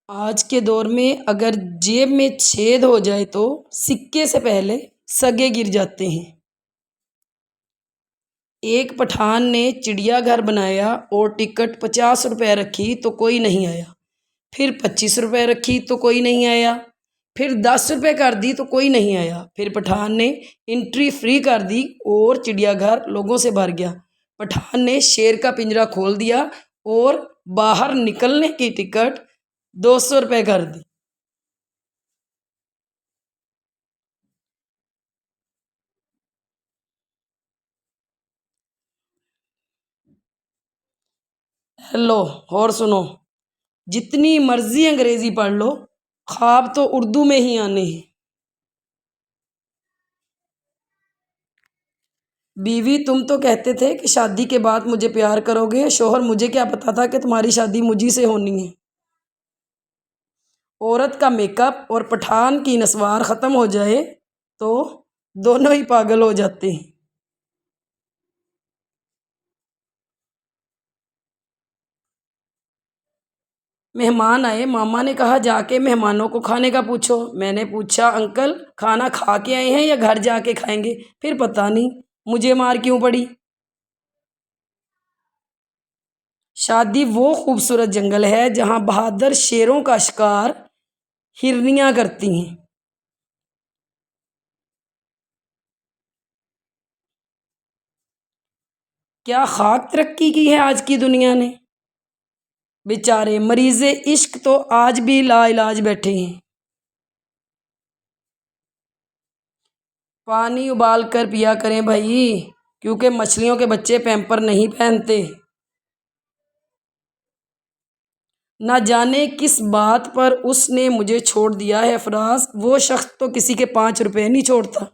آج کے دور میں اگر جیب میں چھید ہو جائے تو سکے سے پہلے سگے گر جاتے ہیں۔ ایک پٹھان نے چڑیا گھر بنایا اور ٹکٹ 50 روپے رکھی تو کوئی نہیں آیا، پھر 25 روپے رکھی تو کوئی نہیں آیا، پھر 10 روپے کر دی تو کوئی نہیں آیا، پھر پٹھان نے انٹری فری کر دی اور چڑیا گھر لوگوں سے بھر گیا۔ پٹھان نے شیر کا پنجرا کھول دیا اور باہر نکلنے کی ٹکٹ 200 روپے کر دی۔ ہیلو، اور سنو، جتنی مرضی انگریزی پڑھ لو، خواب تو اردو میں ہی آنے ہیں۔ بیوی، تم تو کہتے تھے کہ شادی کے بعد مجھے پیار کرو گے۔ شوہر، مجھے کیا پتا تھا کہ تمہاری شادی مجھی سے ہونی ہے۔ عورت کا میک اپ اور پٹھان کی نسوار ختم ہو جائے تو دونوں ہی پاگل ہو جاتے ہیں۔ مہمان آئے، ماما نے کہا جا کے مہمانوں کو کھانے کا پوچھو۔ میں نے پوچھا انکل کھانا کھا کے آئے ہیں یا گھر جا کے کھائیں گے؟ پھر پتہ نہیں مجھے مار کیوں پڑی۔ شادی وہ خوبصورت جنگل ہے جہاں بہادر شیروں کا شکار ہرنیاں کرتی ہیں۔ کیا خاک ترقی کی ہے آج کی دنیا نے؟ بیچارے مریض عشق تو آج بھی لا علاج بیٹھے ہیں۔ پانی ابال کر پیا کریں بھائی، کیونکہ مچھلیوں کے بچے پیمپر نہیں پہنتے۔ نہ جانے کس بات پر اس نے مجھے چھوڑ دیا ہے فراز، وہ شخص تو کسی کے 5 روپے نہیں چھوڑتا۔